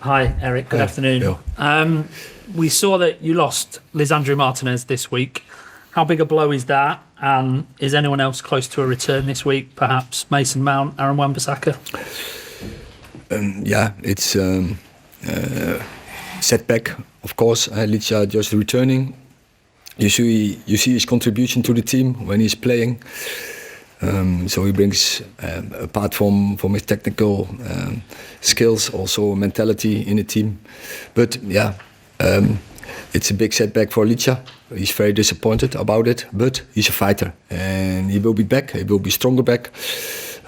Hi, Erik. Good afternoon. We saw that you lost Lisandro Martinez this week. How big a blow is that? And is anyone else close to a return this week? Perhaps Mason Mount, Aaron Wan-Bissaka? It's setback, of course. Licha just returning. You see his contribution to the team when he's playing. So he brings, apart from his technical skills, also mentality in the team. But it's a big setback for Licha. He's very disappointed about it, but he's a fighter and he will be back. He will be stronger back.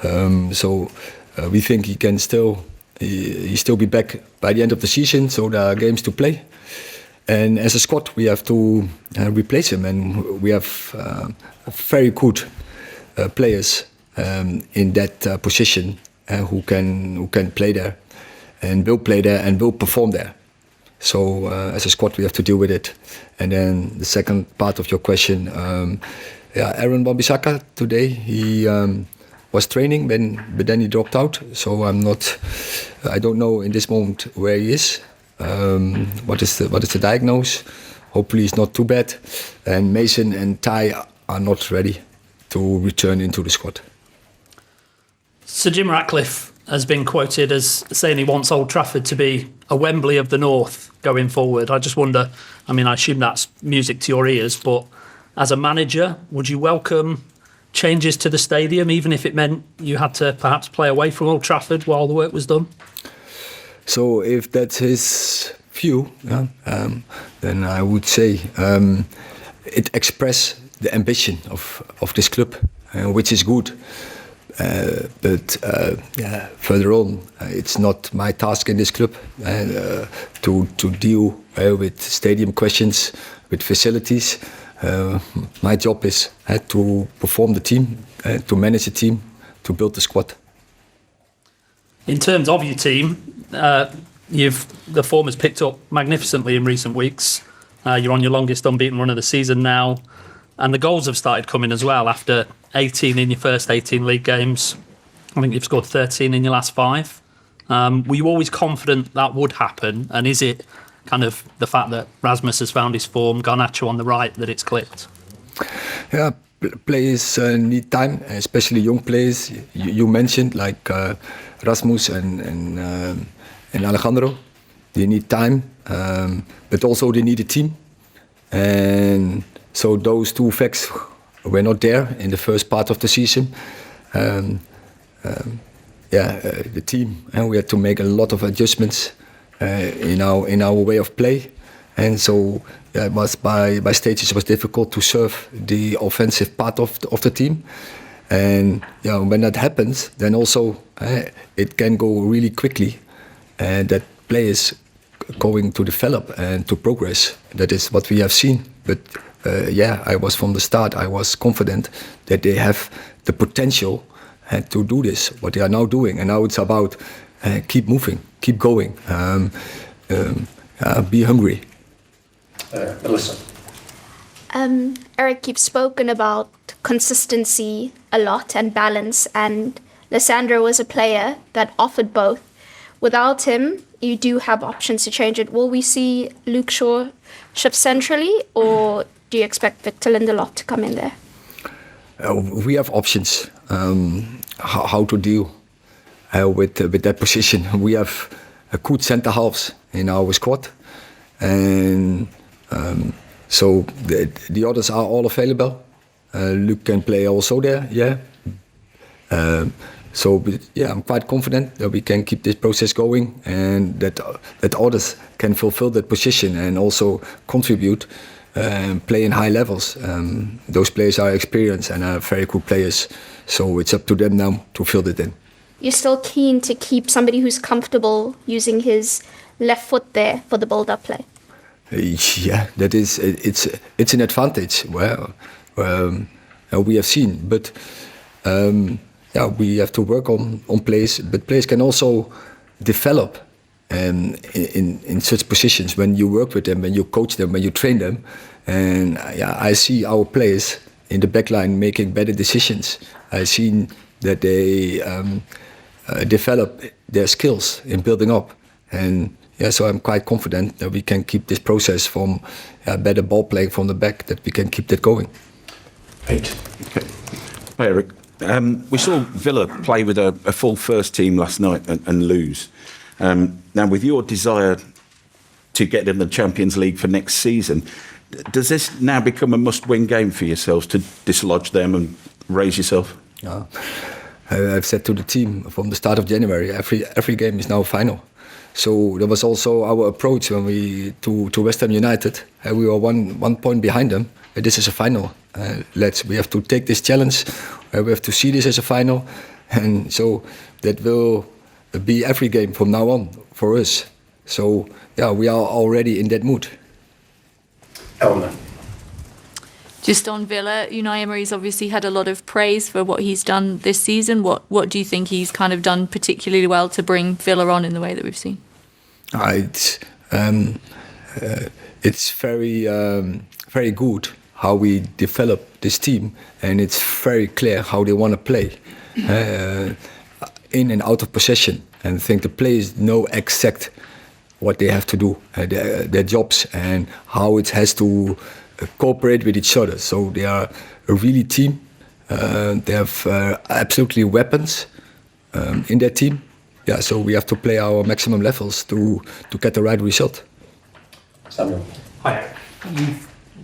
We think he can still be back by the end of the season. So there are games to play. And as a squad, we have to replace him, and we have very good players in that position who can play there and will play there and will perform there. So as a squad we have to deal with it. And then the second part of your question, Aaron Wan-Bissaka today, he was training, but then he dropped out. So I don't know in this moment where he is. What is the diagnosis? Hopefully it's not too bad. And Mason and Ty are not ready to return into the squad. Sir Jim Ratcliffe has been quoted as saying he wants Old Trafford to be a Wembley of the North going forward. I just wonder, I assume that's music to your ears, but as a manager, would you welcome changes to the stadium, even if it meant you had to perhaps play away from Old Trafford while the work was done? So if that's his view, then I would say it expresses the ambition of this club, which is good. But further on, it's not my task in this club to deal with stadium questions, with facilities. My job is to perform the team, to manage the team, to build the squad. In terms of your team, the form has picked up magnificently in recent weeks. You're on your longest unbeaten run of the season now, and the goals have started coming as well after 18 in your first 18 league games. I think you've scored 13 in your last 5. Were you always confident that would happen? And is it kind of the fact that Rasmus has found his form, Garnacho on the right, that it's clicked? Yeah, players need time, especially young players. You mentioned like Rasmus and Alejandro. They need time, but also they need a team. And so those two facts were not there in the first part of the season. The team, and we had to make a lot of adjustments in our way of play, and so it was by stages it was difficult to serve the offensive part of the team. And when that happens, then also it can go really quickly, and that players going to develop and to progress. That is what we have seen. But I was from the start. I was confident that they have the potential to do this. What they are now doing, and now it's about keep moving, keep going, be hungry. Melissa. Erik, you've spoken about consistency a lot and balance, and Lisandro was a player that offered both. Without him, you do have options to change it. Will we see Luke Shaw shift centrally, or do you expect Victor Lindelof to come in there? We have options how to deal with that position. We have a good centre halves in our squad, and so the others are all available. Luke can play also there, I'm quite confident that we can keep this process going, and that others can fulfill that position and also contribute and play in high levels. Those players are experienced and are very good players, so it's up to them now to fill it in. You're still keen to keep somebody who's comfortable using his left foot there for the build-up play? That is it's an advantage. We have seen, but we have to work on players. But players can also develop in such positions when you work with them, when you coach them, when you train them. And I see our players in the backline making better decisions. I've seen that they develop their skills in building up. And Yeah, so I'm quite confident that we can keep this process from better ball playing from the back, that we can keep that going. Pete. Okay. Hi, Erik. We saw Villa play with a full first team last night and lose. Now, with your desire to get in the Champions League for next season, does this now become a must-win game for yourselves to dislodge them and raise yourself? I've said to the team from the start of January, every game is now a final. So that was also our approach when we to West Ham United. We were one point behind them. This is a final. We have to take this challenge. We have to see this as a final, and so that will be every game from now on for us. So yeah, we are already in that mood. Eleanor. Just on Villa, Unai Emery's obviously had a lot of praise for what he's done this season. What do you think he's kind of done particularly well to bring Villa on in the way that we've seen? It's very good how we develop this team, and it's very clear how they want to play in and out of possession. And I think the players know exact what they have to do, their jobs, and how it has to cooperate with each other. So they are a really team. They have absolutely weapons in their team. Yeah, so we have to play our maximum levels to get the right result. Samuel. Hi.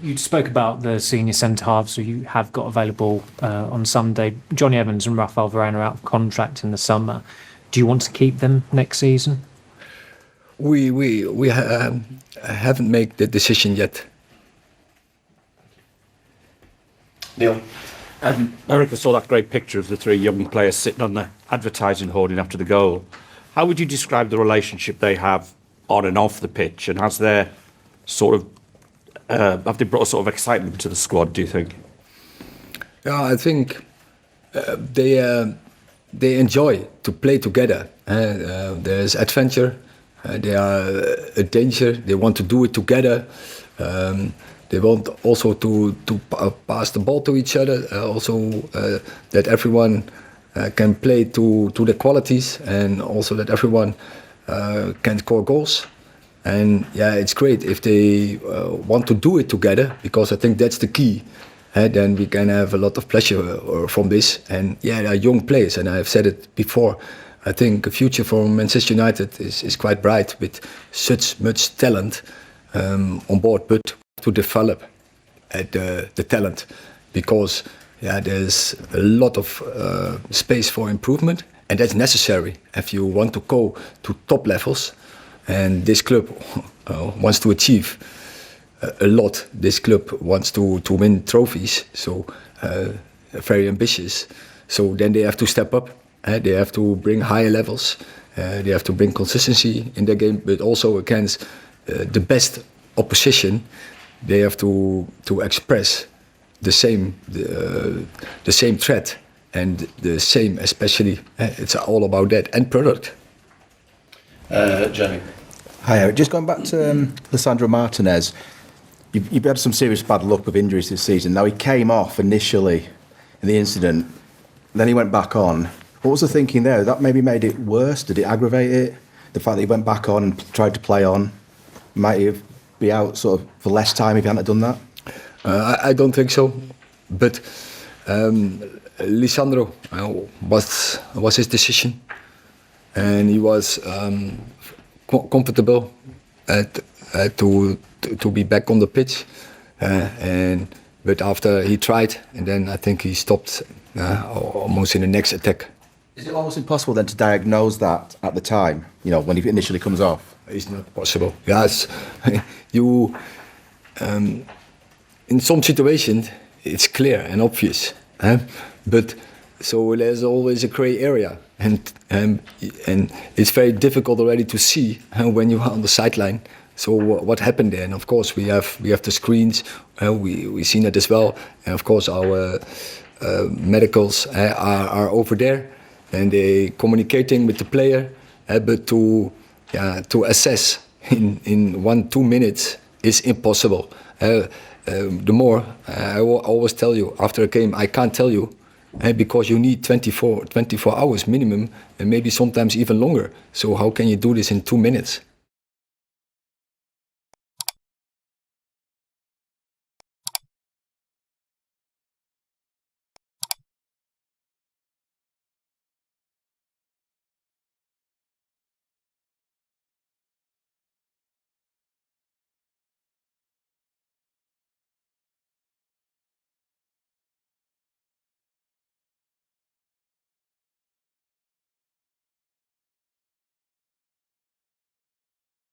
You spoke about the senior centre halves who you have got available on Sunday. Johnny Evans and Rafael Varane are out of contract in the summer. Do you want to keep them next season? We haven't made the decision yet. Neil. Erik, I saw that great picture of the three young players sitting on the advertising hoarding after the goal. How would you describe the relationship they have on and off the pitch, and has their sort of have they brought a sort of excitement to the squad, do you think? Yeah, I think they enjoy to play together. There's adventure. They are a danger. They want to do it together. They want also to pass the ball to each other. That everyone can play to their qualities, and also that everyone can score goals. And yeah, it's great if they want to do it together, because I think that's the key. Then we can have a lot of pleasure from this. And yeah, they are young players, and I've said it before. I think the future for Manchester United is quite bright, with such much talent on board, but to develop the talent, because there's a lot of space for improvement, and that's necessary if you want to go to top levels. And this club wants to achieve a lot. This club wants to win trophies, so very ambitious. So then they have to step up. They have to bring higher levels. They have to bring consistency in their game, but also against the best opposition, they have to express the same threat and the same, especially. It's all about that and product. Jamie. Hi, Erik. Just going back to Lisandro Martinez, you've had some serious bad luck with injuries this season. Now, he came off initially in the incident, then he went back on. What was the thinking there? That maybe made it worse? Did it aggravate it? The fact that he went back on and tried to play on? Might he be out sort of for less time if he hadn't done that? I don't think so. But Lisandro was his decision. And he was comfortable to be back on the pitch, but after he tried, and then I think he stopped almost in the next attack. Is it almost impossible then to diagnose that at the time? You know, when he initially comes off. It's not possible. Yes, you. In some situations, it's clear and obvious, but so there's always a grey area. And it's very difficult already to see when you are on the sideline. So what happened there? And of course we have the screens. We seen it as well. And of course our medicals are over there, and they communicating with the player. But to assess in 1-2 minutes is impossible. The more I always tell you after a game, I can't tell you. Because you need 24 hours minimum, and maybe sometimes even longer. So how can you do this in 2 minutes?